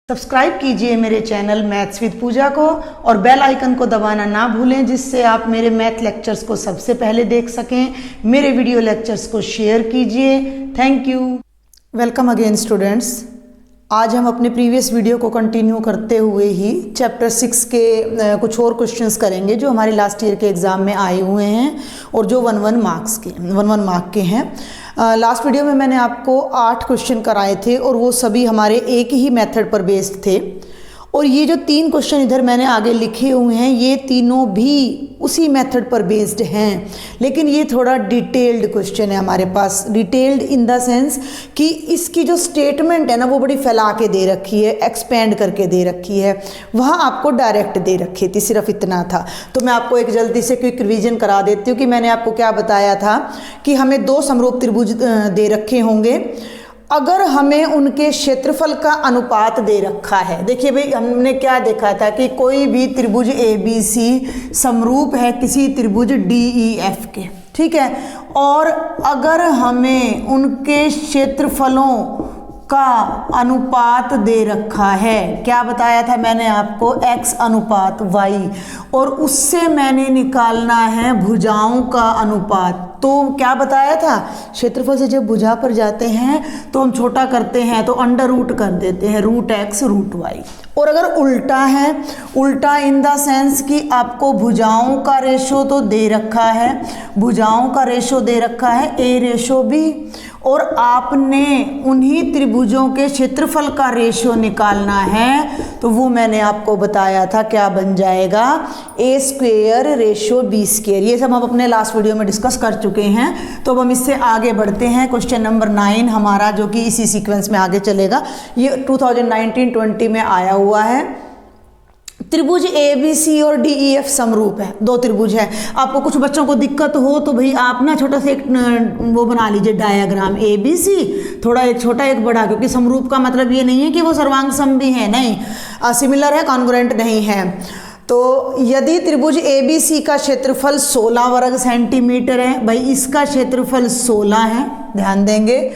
Subscribe कीजिए मेरे channel maths with पूजा को और बेल आइकन को दबाना ना भूलें, जिससे आप मेरे मैथ लेक्चर्स को सबसे पहले देख सकें। मेरे वीडियो लेक्चर्स को शेयर कीजिए। Thank you. Welcome again students. आज हम अपने प्रीवियस वीडियो को कंटिन्यू करते हुए ही चैप्टर 6 के कुछ और क्वेश्चंस करेंगे जो हमारे लास्ट ईयर के एग्ज़ाम में आए हुए हैं और जो 1 मार्क के हैं। लास्ट वीडियो में मैंने आपको 8 क्वेश्चन कराए थे और वो सभी हमारे एक ही मेथड पर बेस्ड थे। और ये जो 3 क्वेश्चन इधर मैंने आगे लिखे हुए हैं ये तीनों भी उसी मेथड पर बेस्ड हैं, लेकिन ये थोड़ा डिटेल्ड क्वेश्चन है हमारे पास। डिटेल्ड इन द सेंस कि इसकी जो स्टेटमेंट है ना वो बड़ी फैला के दे रखी है, एक्सपेंड करके दे रखी है। वहाँ आपको डायरेक्ट दे रखी थी, सिर्फ इतना था। तो मैं आपको एक जल्दी से क्विक रिवीजन करा देती हूँ कि मैंने आपको क्या बताया था कि हमें 2 समरूप त्रिभुज दे रखे होंगे। अगर हमें उनके क्षेत्रफल का अनुपात दे रखा है, देखिए भाई हमने क्या देखा था कि कोई भी त्रिभुज ABC समरूप है किसी त्रिभुज DEF के, ठीक है। और अगर हमें उनके क्षेत्रफलों का अनुपात दे रखा है, क्या बताया था मैंने आपको, x अनुपात y, और उससे मैंने निकालना है भुजाओं का अनुपात। तो क्या बताया था, क्षेत्रफल से जब भुजा पर जाते हैं तो हम छोटा करते हैं तो अंडर रूट कर देते हैं, √x √y। और अगर उल्टा है, उल्टा इन द सेंस कि आपको भुजाओं का रेशो तो दे रखा है, भुजाओं का रेशो दे रखा है A/B, और आपने उन्हीं त्रिभुजों के क्षेत्रफल का रेशो निकालना है, तो वो मैंने आपको बताया था क्या बन जाएगा, A²/B²। ये सब हम अपने लास्ट वीडियो में डिस्कस कर चुके हैं। तो अब हम इससे आगे बढ़ते हैं। क्वेश्चन नंबर 9 हमारा, जो कि इसी सीक्वेंस में आगे चलेगा, ये 2019-20 में आया हुआ है। त्रिभुज ABC और DEF समरूप है, 2 त्रिभुज है। आपको कुछ बच्चों को दिक्कत हो तो भाई आप ना छोटा सा एक वो बना लीजिए डायग्राम ABC, थोड़ा एक छोटा एक बड़ा, क्योंकि समरूप का मतलब ये नहीं है कि वो सर्वांग सम भी है, नहीं, सिमिलर है, कॉन्ग्रुएंट नहीं है। तो यदि त्रिभुज ABC का क्षेत्रफल 16 वर्ग सेंटीमीटर है, भाई इसका क्षेत्रफल 16 है, ध्यान देंगे,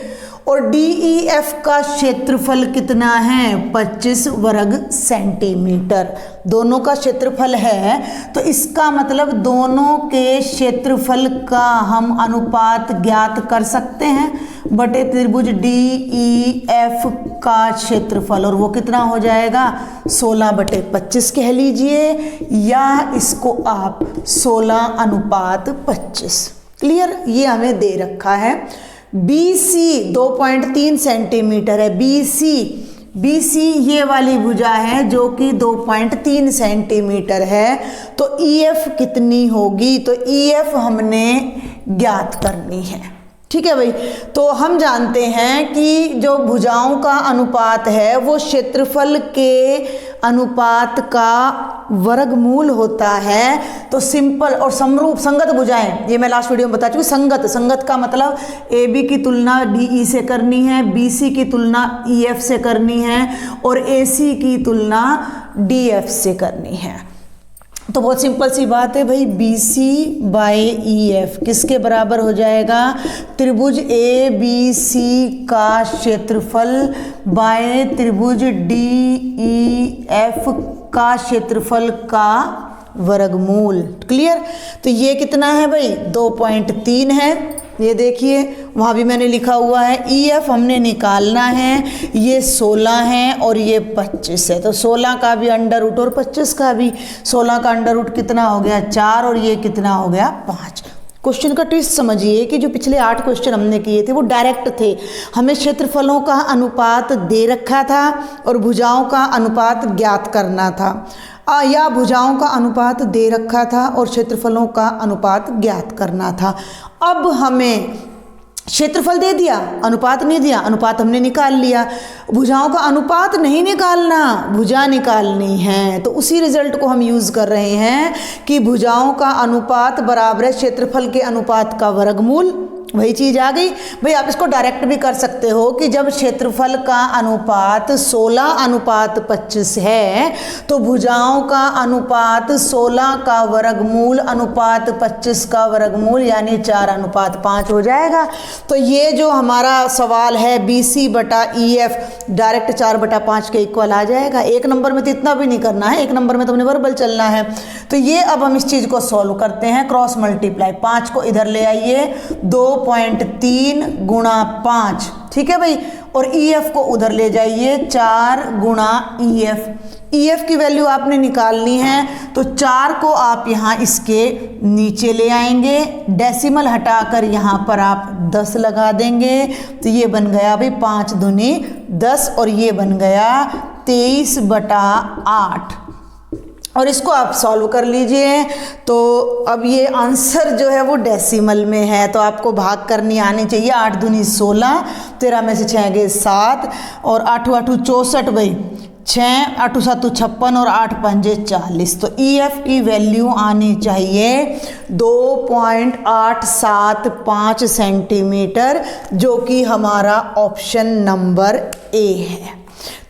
और DEF का क्षेत्रफल कितना है, 25 वर्ग सेंटीमीटर। दोनों का क्षेत्रफल है, तो इसका मतलब दोनों के क्षेत्रफल का हम अनुपात ज्ञात कर सकते हैं बटे त्रिभुज DEF का क्षेत्रफल, और वो कितना हो जाएगा, 16/25 कह लीजिए, या इसको आप 16:25। क्लियर, ये हमें दे रखा है। BC 2.3 सेंटीमीटर है, BC ये वाली भुजा है जो कि 2.3 सेंटीमीटर है। तो EF कितनी होगी, तो EF हमने ज्ञात करनी है, ठीक है भाई। तो हम जानते हैं कि जो भुजाओं का अनुपात है वो क्षेत्रफल के अनुपात का वर्गमूल होता है। तो सिंपल और समरूप संगत भुजाएं, ये मैं लास्ट वीडियो में बता चुकी। संगत का मतलब AB की तुलना DE से करनी है, BC की तुलना EF से करनी है, और AC की तुलना DF से करनी है। तो बहुत सिंपल सी बात है भाई, BC/EF किसके बराबर हो जाएगा, त्रिभुज ABC का क्षेत्रफल बाय त्रिभुज DEF का क्षेत्रफल का वर्गमूल। क्लियर, तो ये कितना है भाई, 2.3 है। ये देखिए वहाँ भी मैंने लिखा हुआ है। EF हमने निकालना है, ये 16 है और ये 25 है। तो 16 का भी अंडर रूट और 25 का भी। 16 का अंडर रूट कितना हो गया, 4, और ये कितना हो गया, 5। क्वेश्चन का ट्विस्ट समझिए कि जो पिछले 8 क्वेश्चन हमने किए थे वो डायरेक्ट थे। हमें क्षेत्रफलों का अनुपात दे रखा था और भुजाओं का अनुपात ज्ञात करना था, या भुजाओं का अनुपात दे रखा था और क्षेत्रफलों का अनुपात ज्ञात करना था। अब हमें क्षेत्रफल दे दिया, अनुपात नहीं दिया, अनुपात हमने निकाल लिया। भुजाओं का अनुपात नहीं निकालना, भुजा निकालनी है। तो उसी रिजल्ट को हम यूज़ कर रहे हैं कि भुजाओं का अनुपात बराबर है क्षेत्रफल के अनुपात का वर्गमूल, वही चीज़ आ गई भाई। आप इसको डायरेक्ट भी कर सकते हो कि जब क्षेत्रफल का अनुपात 16:25 है तो भुजाओं का अनुपात 16 का वर्गमूल अनुपात 25 का वर्गमूल यानी 4:5 हो जाएगा। तो ये जो हमारा सवाल है BC बटा EF डायरेक्ट 4/5 के इक्वल आ जाएगा। एक नंबर में तो इतना भी नहीं करना है, एक नंबर में तो अपने वर्बल चलना है। तो ये अब हम इस चीज़ को सॉल्व करते हैं, क्रॉस मल्टीप्लाई। 5 को इधर ले आइए, 2.3 गुणा 5, ठीक है भाई। और EF को उधर ले जाइए, 4 गुणा EF। EF की वैल्यू आपने निकालनी है तो 4 को आप यहाँ इसके नीचे ले आएंगे, डेसिमल हटाकर यहाँ पर आप 10 लगा देंगे। तो ये बन गया भाई 5 दूनी 10 और ये बन गया 23/8। और इसको आप सॉल्व कर लीजिए। तो अब ये आंसर जो है वो डेसिमल में है, तो आपको भाग करनी आनी चाहिए। 8 दूनी 16, 13 में से 6 गए 7 और 8 8 64 भाई, 6 8 7 56 और 8 5 40। तो EF की वैल्यू आनी चाहिए 2.875 सेंटीमीटर, जो कि हमारा ऑप्शन नंबर A है।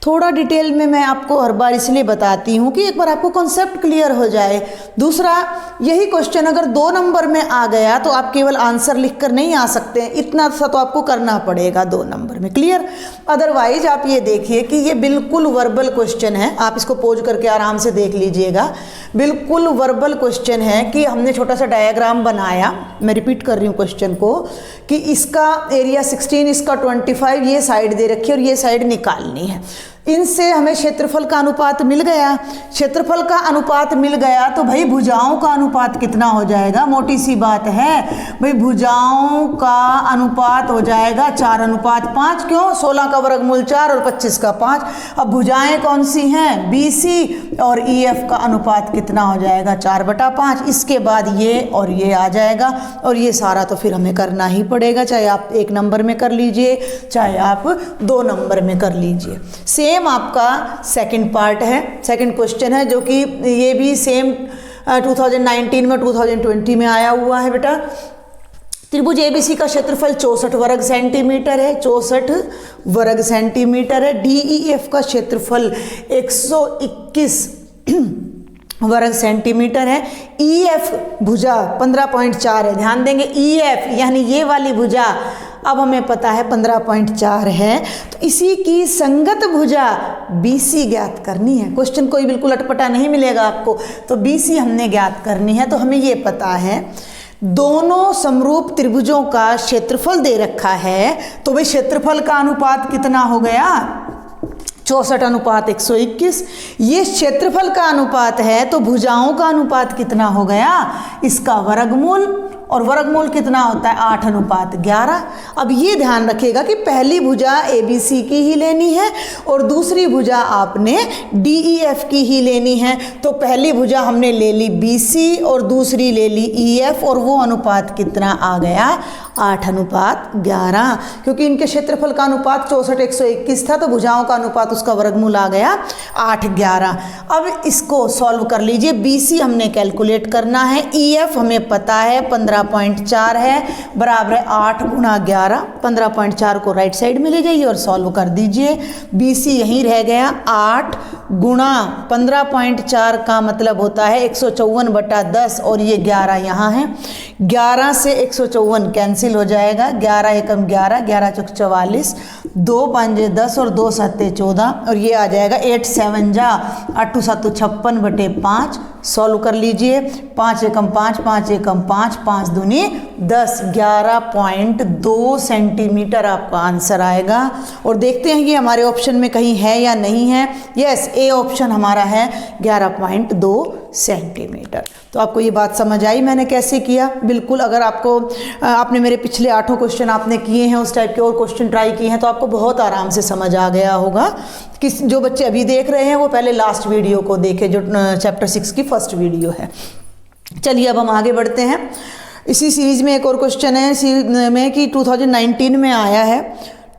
थोड़ा डिटेल में मैं आपको हर बार इसलिए बताती हूँ कि एक बार आपको कॉन्सेप्ट क्लियर हो जाए। दूसरा, यही क्वेश्चन अगर 2 नंबर में आ गया तो आप केवल आंसर लिखकर नहीं आ सकते, इतना सा तो आपको करना पड़ेगा 2 नंबर में, क्लियर। अदरवाइज आप ये देखिए कि ये बिल्कुल वर्बल क्वेश्चन है, आप इसको पोज करके आराम से देख लीजिएगा। बिल्कुल वर्बल क्वेश्चन है कि हमने छोटा सा डायग्राम बनाया, मैं रिपीट कर रही हूँ क्वेश्चन को, कि इसका एरिया 16, इसका 25, ये साइड दे रखी है और ये साइड निकालनी है। इनसे हमें क्षेत्रफल का अनुपात मिल गया। क्षेत्रफल का अनुपात मिल गया तो भाई भुजाओं का अनुपात कितना हो जाएगा, मोटी सी बात है भाई, भुजाओं का अनुपात हो जाएगा 4:5। क्यों? 16 का वर्गमूल 4 और 25 का 5। अब भुजाएं कौन सी हैं? BC और EF का अनुपात कितना हो जाएगा? 4/5। इसके बाद ये और ये आ जाएगा और ये सारा तो फिर हमें करना ही पड़ेगा, चाहे आप 1 नंबर में कर लीजिए चाहे आप 2 नंबर में कर लीजिए। सेम आपका सेकंड पार्ट है, सेकंड क्वेश्चन है, जो कि ये भी सेम 2019 में 2020 में आया हुआ है बेटा। त्रिभुज ABC का क्षेत्रफल 64 वर्ग सेंटीमीटर है, 64 वर्ग सेंटीमीटर है। DEF का क्षेत्रफल 121 वर्ग सेंटीमीटर है। EF भुजा 15.4 है, ध्यान देंगे। EF यानी ये वाली भुजा अब हमें पता है 15.4 है, तो इसी की संगत भुजा BC ज्ञात करनी है। क्वेश्चन कोई बिल्कुल अटपटा नहीं मिलेगा आपको, तो BC हमने ज्ञात करनी है। तो हमें ये पता है दोनों समरूप त्रिभुजों का क्षेत्रफल दे रखा है, तो भाई क्षेत्रफल का अनुपात कितना हो गया? 64:121। ये क्षेत्रफल का अनुपात है, तो भुजाओं का अनुपात कितना हो गया? इसका वर्गमूल, और वर्गमूल कितना होता है? 8:11। अब ये ध्यान रखिएगा कि पहली भुजा ABC की ही लेनी है और दूसरी भुजा आपने DEF की ही लेनी है। तो पहली भुजा हमने ले ली BC और दूसरी ले ली EF, और वो अनुपात कितना आ गया? 8:11। क्योंकि इनके क्षेत्रफल का अनुपात 64:121 था, तो भुजाओं का अनुपात उसका वर्गमूल आ गया 8:11। अब इसको सॉल्व कर लीजिए। BC हमने कैलकुलेट करना है, EF हमें पता है 15.4 है, बराबर है 8 गुणा 11। 15.4 को राइट साइड में ले जाइए और सॉल्व कर दीजिए। BC यहीं रह गया, 8 गुणा 15.4 का मतलब होता है 154/10 और ये 11 यहाँ है। 11 से 154 कैंसिल हो जाएगा, 11 एकम 11, 11 चौक 44, 2 5 10 और 2 7 14 और ये आ जाएगा 8 7 जा 8 7 56/5। सॉल्व कर लीजिए। 5 एकम 5, 5 एकम 5, 5 दूनी 10, 11.2 सेंटीमीटर आपका आंसर आएगा। और देखते हैं कि हमारे ऑप्शन में कहीं है या नहीं है। यस, A ऑप्शन हमारा है 11.2 सेंटीमीटर। तो आपको ये बात समझ आई मैंने कैसे किया? बिल्कुल, अगर आपको आपने मेरे पिछले 8 क्वेश्चन आपने किए हैं, उस टाइप के और क्वेश्चन ट्राई किए हैं, तो आपको बहुत आराम से समझ आ गया होगा। किस जो बच्चे अभी देख रहे हैं वो पहले लास्ट वीडियो को देखें, जो चैप्टर 6 की फर्स्ट वीडियो है। चलिए अब हम आगे बढ़ते हैं। इसी सीरीज में एक और क्वेश्चन है में कि 2019 में आया है,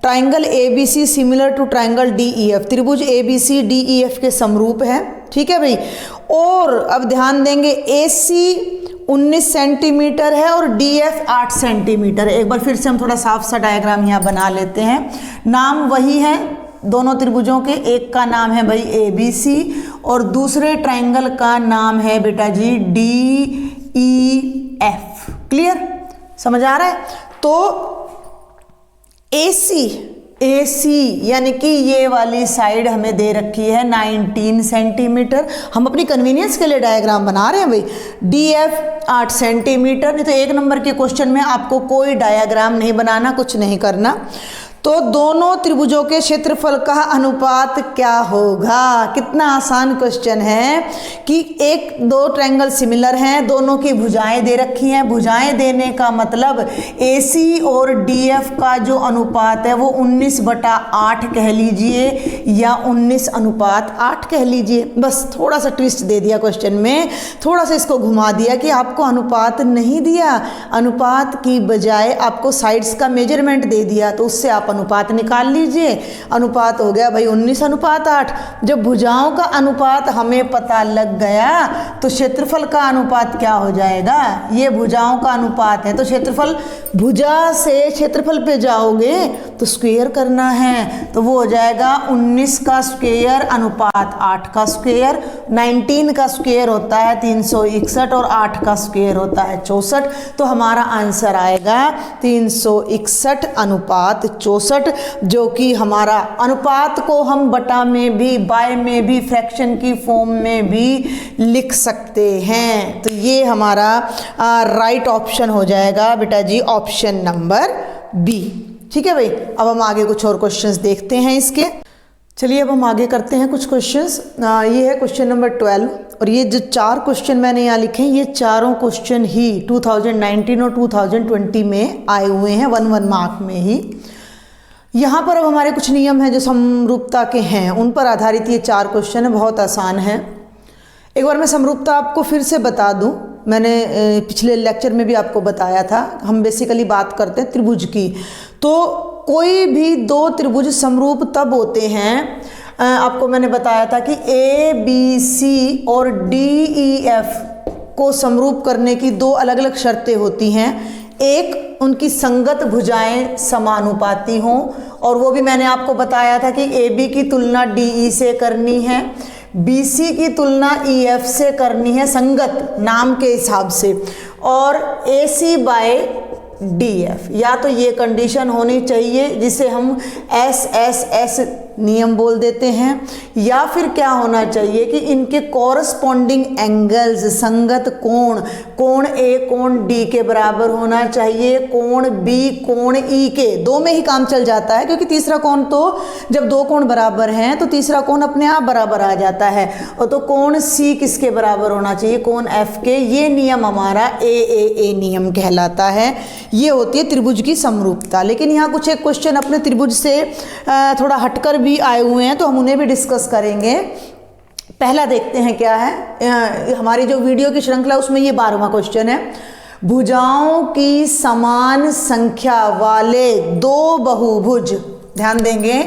triangle ABC similar to triangle DEF। त्रिभुज ABC DEF के समरूप है, ठीक है भाई। और अब ध्यान देंगे AC 19 सेंटीमीटर है और DF 8 सेंटीमीटर है। एक बार फिर से हम थोड़ा साफ सा डायग्राम यहाँ बना लेते हैं। नाम वही है दोनों त्रिभुजों के, एक का नाम है भाई ABC और दूसरे ट्रायंगल का नाम है बेटा जी DEF। क्लियर, समझ आ रहा है? तो AC यानी कि ये वाली साइड हमें दे रखी है 19 सेंटीमीटर। हम अपनी कन्वीनियंस के लिए डायग्राम बना रहे हैं भाई। DF 8 centimetre. नहीं तो 1 नंबर के क्वेश्चन में आपको कोई डायग्राम नहीं बनाना, कुछ नहीं करना। तो दोनों त्रिभुजों के क्षेत्रफल का अनुपात क्या होगा? कितना आसान क्वेश्चन है कि एक दो ट्रायंगल सिमिलर हैं, दोनों की भुजाएं दे रखी हैं। भुजाएं देने का मतलब AC और DF का जो अनुपात है वो 19/8 कह लीजिए या 19:8 कह लीजिए। बस थोड़ा सा ट्विस्ट दे दिया क्वेश्चन में, थोड़ा सा इसको घुमा दिया कि आपको अनुपात नहीं दिया, अनुपात की बजाय आपको साइड्स का मेजरमेंट दे दिया, तो उससे आप अनुपात निकाल लीजिए। अनुपात हो गया भाई 19:8। जब भुजाओं का अनुपात हमें पता लग गया तो क्षेत्रफल का अनुपात क्या हो जाएगा? ये भुजाओं का अनुपात है तो क्षेत्रफल, भुजा से क्षेत्रफल पे जाओगे तो स्क्वायर करना है, तो वो हो जाएगा 19 का स्क्वायर अनुपात 8 का स्क्वायर। 19 का स्क्वायर होता है 361 और 8 का स्क्वायर होता है 64। तो हमारा आंसर आएगा 361 अनुपात 64, जो कि हमारा अनुपात को हम बटा में भी, बाय में भी, फ्रैक्शन की फॉर्म में भी लिख सकते हैं। तो ये हमारा राइट ऑप्शन हो जाएगा बेटा जी, ऑप्शन नंबर बी। ठीक है भाई, अब हम आगे कुछ और क्वेश्चंस देखते हैं इसके। चलिए अब हम आगे करते हैं कुछ क्वेश्चंस। ये है क्वेश्चन नंबर 12 और ये जो 4 क्वेश्चन मैंने यहाँ लिखे हैं ये चारों क्वेश्चन ही 2019 और 2020 में आए हुए हैं, 1 मार्क में ही। यहाँ पर अब हमारे कुछ नियम हैं जो समरूपता के हैं, उन पर आधारित ये 4 क्वेश्चन है, बहुत आसान है। एक बार मैं समरूपता आपको फिर से बता दूं, मैंने पिछले लेक्चर में भी आपको बताया था। हम बेसिकली बात करते हैं त्रिभुज की। तो कोई भी 2 त्रिभुज समरूप तब होते हैं, आपको मैंने बताया था कि ABC और DEF को समरूप करने की 2 अलग अलग शर्तें होती हैं। एक, उनकी संगत भुजाएं समानुपाती हों, और वो भी मैंने आपको बताया था कि AB की तुलना DE से करनी है, BC की तुलना EF से करनी है संगत नाम के हिसाब से, और AC बाय DF। या तो ये कंडीशन होनी चाहिए जिसे हम SSS नियम बोल देते हैं, या फिर क्या होना चाहिए कि इनके कॉरस्पॉन्डिंग एंगल्स, संगत कोण, कोण A कोण D के बराबर होना चाहिए, कोण B कोण E के, 2 में ही काम चल जाता है, क्योंकि तीसरा कोण तो जब 2 कोण बराबर हैं तो तीसरा कोण अपने आप बराबर आ जाता है। और तो कोण C किसके बराबर होना चाहिए? कोण F के। ये नियम हमारा AAA नियम कहलाता है। ये होती है त्रिभुज की समरूपता। लेकिन यहाँ कुछ एक क्वेश्चन अपने त्रिभुज से थोड़ा हटकर भी आए हुए हैं, तो हम उन्हें भी डिस्कस करेंगे। पहला देखते हैं क्या है, हमारी जो वीडियो की श्रृंखला उसमें ये 12वां क्वेश्चन है। भुजाओं की समान संख्या वाले 2 बहुभुज, ध्यान देंगे,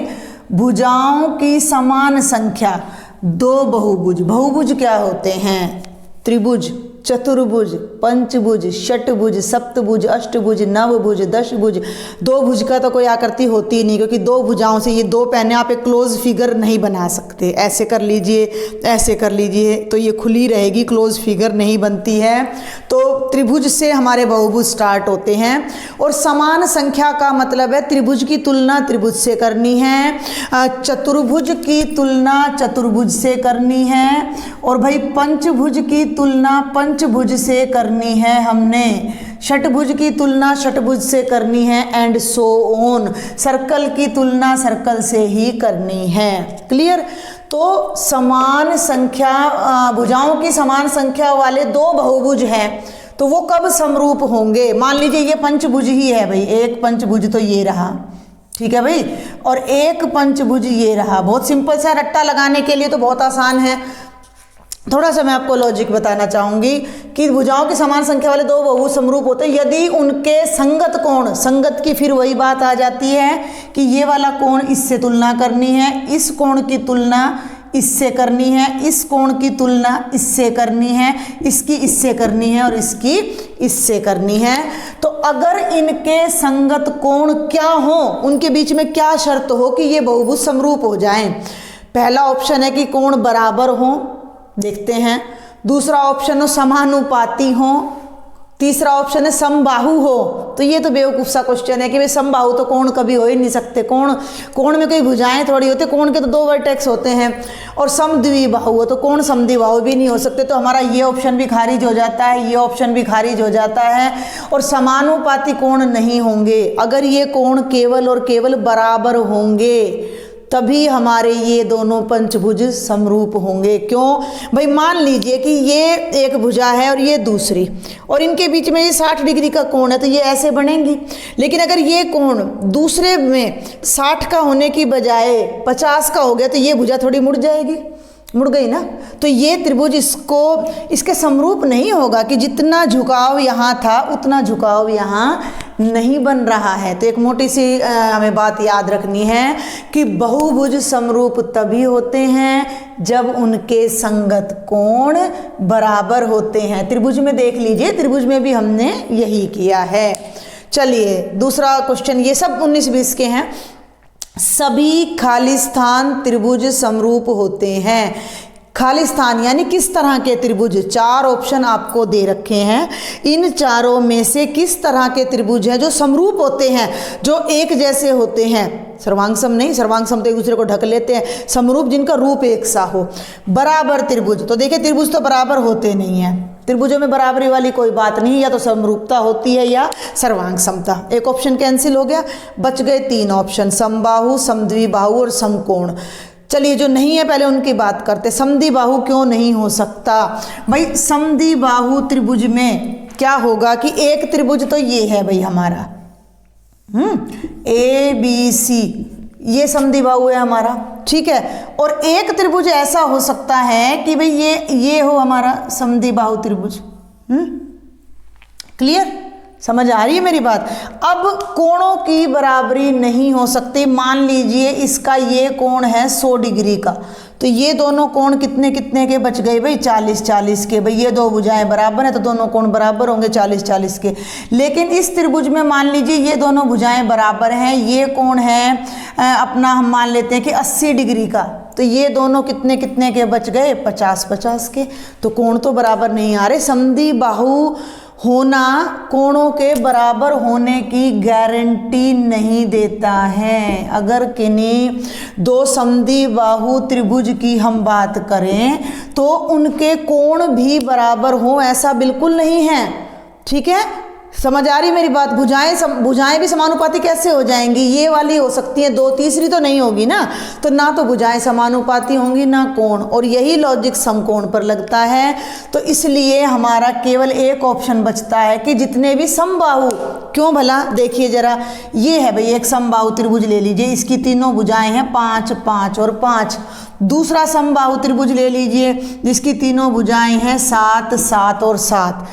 भुजाओं की समान संख्या 2 बहुभुज। बहुभुज क्या होते हैं? त्रिभुज, चतुर्भुज, पंचभुज, षटभुज, सप्तभुज, अष्टभुज, नवभुज, दशभुज। 2 भुज का तो कोई आकृति होती नहीं, क्योंकि 2 भुजाओं से ये 2 पैने आप एक क्लोज फिगर नहीं बना सकते। ऐसे कर लीजिए, ऐसे कर लीजिए, तो ये खुली रहेगी, क्लोज फिगर नहीं बनती है। तो त्रिभुज से हमारे बहुभुज स्टार्ट होते हैं। और समान संख्या का मतलब है त्रिभुज की तुलना त्रिभुज से करनी है, चतुर्भुज की तुलना चतुर्भुज से करनी है, और भाई पंचभुज की तुलना पंचभुज से करनी है हमने, षटभुज की तुलना षटभुज से करनी है, एंड सो ऑन। सर्कल की तुलना सर्कल से ही करनी है। क्लियर? तो समान संख्या, भुजाओं की समान संख्या वाले 2 बहुभुज हैं, तो वो कब समरूप होंगे? मान लीजिए ये पंचभुज ही है भाई, एक पंचभुज तो ये रहा, ठीक है भाई, और एक पंचभुज ये रहा। बहुत सिंपल सा, रट्टा लगाने के लिए तो बहुत आसान है। थोड़ा सा मैं आपको लॉजिक बताना चाहूँगी कि भुजाओं की समान संख्या वाले 2 बहुभुज समरूप होते हैं यदि उनके संगत कोण, संगत की फिर वही बात आ जाती है कि ये वाला कोण इससे तुलना करनी है, इस कोण की तुलना इससे करनी है, इस कोण की तुलना इससे करनी है, इसकी इससे करनी है और इसकी इससे करनी है। तो अगर इनके संगत कोण क्या हो, उनके बीच में क्या शर्त हो कि ये बहुभुज समरूप हो जाएं। पहला ऑप्शन है कि कोण बराबर हो, देखते हैं। दूसरा ऑप्शन हो समानुपाती हो। तीसरा ऑप्शन है समबाहु हो। तो ये तो बेवकूफ़ सा क्वेश्चन है कि भाई समबाहु तो कोण कभी हो ही नहीं सकते। कोण में कोई भुजाएं थोड़ी होती, कोण के तो दो वर्टेक्स होते हैं। और समद्विबाहु हो तो कोण समद्विबाहु भी नहीं हो सकते। तो हमारा ये ऑप्शन भी खारिज हो जाता है, ये ऑप्शन भी खारिज हो जाता है। और समानुपाती कोण नहीं होंगे। अगर ये कोण केवल और केवल बराबर होंगे तभी हमारे ये दोनों पंचभुज समरूप होंगे। क्यों भाई, मान लीजिए कि ये एक भुजा है और ये दूसरी, और इनके बीच में ये 60 डिग्री का कोण है, तो ये ऐसे बनेंगी। लेकिन अगर ये कोण दूसरे में 60 का होने की बजाय 50 का हो गया तो ये भुजा थोड़ी मुड़ जाएगी, मुड़ गई ना। तो ये त्रिभुज इसके समरूप नहीं होगा कि जितना झुकाव यहाँ था उतना झुकाव यहाँ नहीं बन रहा है। तो एक मोटी सी हमें बात याद रखनी है कि बहुभुज समरूप तभी होते हैं जब उनके संगत कोण बराबर होते हैं। त्रिभुज में देख लीजिए, त्रिभुज में भी हमने यही किया है। चलिए दूसरा क्वेश्चन, ये सब 19-20 के हैं। सभी खाली स्थान त्रिभुज समरूप होते हैं। खाली स्थान यानी किस तरह के त्रिभुज, 4 ऑप्शन आपको दे रखे हैं। इन चारों में से किस तरह के त्रिभुज हैं जो समरूप होते हैं, जो एक जैसे होते हैं। सर्वांगसम नहीं, सर्वांगसम तो एक दूसरे को ढक लेते हैं। समरूप जिनका रूप एक सा हो। बराबर त्रिभुज, तो देखिए त्रिभुज तो बराबर होते नहीं हैं। त्रिभुजों में बराबरी वाली कोई बात नहीं, या तो समरूपता होती है या सर्वांग समता। एक ऑप्शन कैंसिल हो गया, बच गए 3 ऑप्शन, समबाहु, समद्विबाहु और समकोण। चलिए जो नहीं है पहले उनकी बात करते। समद्विबाहु क्यों नहीं हो सकता भाई? समद्विबाहु त्रिभुज में क्या होगा कि एक त्रिभुज तो ये है भाई हमारा ABC, ये समद्विबाहु है हमारा, ठीक है। और एक त्रिभुज ऐसा हो सकता है कि भाई ये हो हमारा समद्विबाहु त्रिभुज। क्लियर, समझ आ रही है मेरी बात? अब कोणों की बराबरी नहीं हो सकती। मान लीजिए इसका ये कोण है 100 डिग्री का, तो ये दोनों कोण कितने कितने के बच गए भाई? 40-40 के। भाई ये दो भुजाएं बराबर हैं तो दोनों कोण बराबर होंगे 40-40 के। लेकिन इस त्रिभुज में मान लीजिए ये दोनों भुजाएं बराबर हैं, ये कोण है अपना हम मान लेते हैं कि 80 डिग्री का, तो ये दोनों कितने कितने के बच गए? 50-50 के। तो कोण तो बराबर नहीं आ रहे। समद्विबाहु होना कोणों के बराबर होने की गारंटी नहीं देता है। अगर किन्हीं 2 समद्विबाहु त्रिभुज की हम बात करें तो उनके कोण भी बराबर हो ऐसा बिल्कुल नहीं है, ठीक है। समझ आ रही मेरी बात? भुजाएं भी समानुपाती कैसे हो जाएंगी? ये वाली हो सकती है 2, तीसरी तो नहीं होगी ना। तो ना तो भुजाएं समानुपाती होंगी ना कोण, और यही लॉजिक समकोण पर लगता है। तो इसलिए हमारा केवल एक ऑप्शन बचता है कि जितने भी समबाहु, क्यों भला, देखिए जरा, ये है भाई एक समबाहु त्रिभुज ले लीजिए, इसकी तीनों भुजाएं हैं 5, 5 और 5। दूसरा समबाहु त्रिभुज ले लीजिए जिसकी तीनों भुजाएं हैं 7, 7 और 7।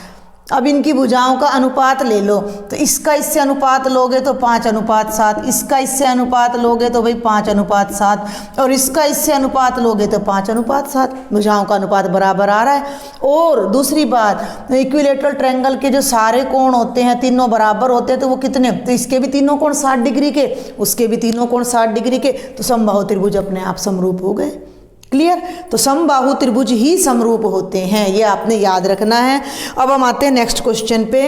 अब इनकी भुजाओं का अनुपात ले लो, तो इसका इससे अनुपात लोगे तो 5:7, इसका इससे अनुपात लोगे तो भाई 5:7, और इसका इससे अनुपात लोगे तो 5:7। भुजाओं का अनुपात बराबर आ रहा है। और दूसरी बात, इक्विलेटरल ट्रायंगल के जो सारे कोण होते हैं तीनों बराबर होते हैं, तो वो कितने? तो इसके भी तीनों कोण 60 डिग्री के, उसके भी तीनों कोण 60 डिग्री के, तो समबाहु त्रिभुज अपने आप समरूप हो गए। क्लियर? तो समबाहु त्रिभुज ही समरूप होते हैं, ये आपने याद रखना है। अब हम आते हैं नेक्स्ट क्वेश्चन पे।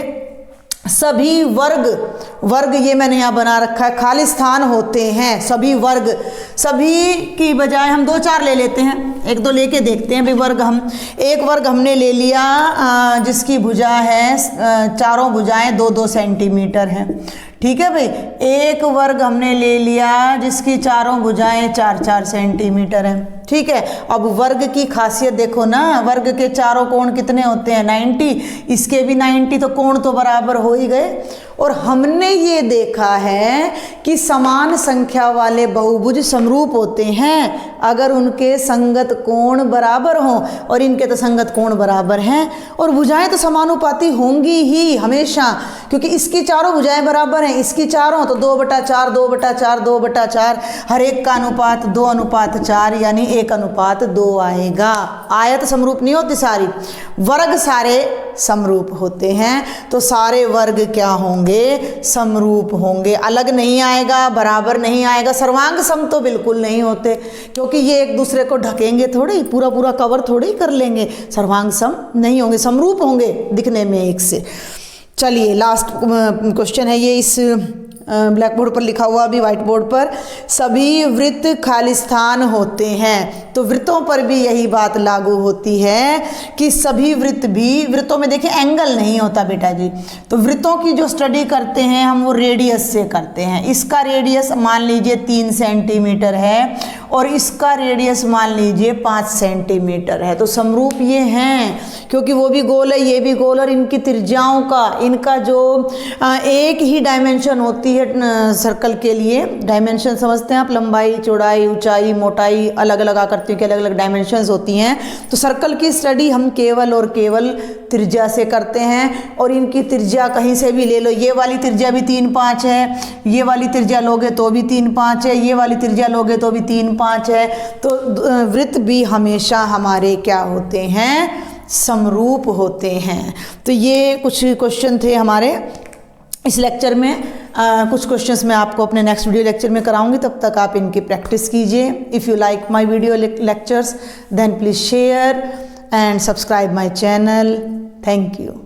सभी वर्ग ये मैंने यहाँ बना रखा है, खाली स्थान होते हैं। सभी वर्ग, सभी की बजाय हम 2-4 ले लेते हैं, 1-2 लेके देखते हैं भाई वर्ग। एक वर्ग हमने ले लिया जिसकी भुजा है, चारों भुजाएं 2-2 सेंटीमीटर हैं, ठीक है भाई। एक वर्ग हमने ले लिया जिसकी चारों भुजाएं 4-4 सेंटीमीटर हैं, ठीक है। अब वर्ग की खासियत देखो ना, वर्ग के चारों कोण कितने होते हैं? 90, इसके भी 90, तो कोण तो बराबर हो ही गए। और हमने ये देखा है कि समान संख्या वाले बहुभुज समरूप होते हैं अगर उनके संगत कोण बराबर हों, और इनके तो संगत कोण बराबर हैं, और भुजाएं तो समानुपाती होंगी ही हमेशा, क्योंकि इसकी चारों भुजाएं बराबर हैं, इसकी चारों, तो 2/4, 2/4, 2/4, हर एक का अनुपात 2:4, यानी 1:2 आएगा। आयत समरूप नहीं होती सारी, वर्ग सारे समरूप होते हैं, तो सारे वर्ग क्या होंगे, समरूप होंगे। अलग नहीं आएगा, बराबर नहीं आएगा, सर्वांग सम तो बिल्कुल नहीं होते, क्योंकि ये एक दूसरे को ढकेंगे थोड़ी, पूरा पूरा कवर थोड़ी कर लेंगे, सर्वांग सम नहीं होंगे, समरूप होंगे दिखने में एक से। चलिए लास्ट क्वेश्चन है ये, इस ब्लैक बोर्ड पर लिखा हुआ अभी व्हाइट बोर्ड पर, सभी वृत्त खालिस्तान होते हैं। तो वृत्तों पर भी यही बात लागू होती है कि सभी वृत्त भी, वृत्तों में देखिए एंगल नहीं होता बेटा जी, तो वृत्तों की जो स्टडी करते हैं हम वो रेडियस से करते हैं। इसका रेडियस मान लीजिए 3 सेंटीमीटर है और इसका रेडियस मान लीजिए 5 सेंटीमीटर है, तो समरूप ये हैं, क्योंकि वो भी गोल है ये भी गोल, और इनकी त्रिज्याओं का, इनका जो एक ही डायमेंशन होती है सर्कल के लिए, डायमेंशन समझते हैं आप, लंबाई चौड़ाई ऊंचाई मोटाई अलग अलग आकृतियों की अलग अलग डायमेंशंस होती हैं। तो सर्कल की स्टडी हम केवल और केवल त्रिज्या से करते हैं, और इनकी त्रिज्या कहीं से भी ले लो, ये वाली त्रिज्या भी 3-5 है, ये वाली त्रिज्या लोगे तो भी 3-5 है, ये वाली त्रिज्या लोगे तो भी 3-5 है। तो वृत्त भी हमेशा हमारे क्या होते हैं, समरूप होते हैं। तो ये कुछ क्वेश्चन थे हमारे इस लेक्चर में। कुछ क्वेश्चंस मैं आपको अपने नेक्स्ट वीडियो लेक्चर में कराऊंगी, तब तक आप इनकी प्रैक्टिस कीजिए। If you like my video lectures then please share and subscribe my channel. Thank you.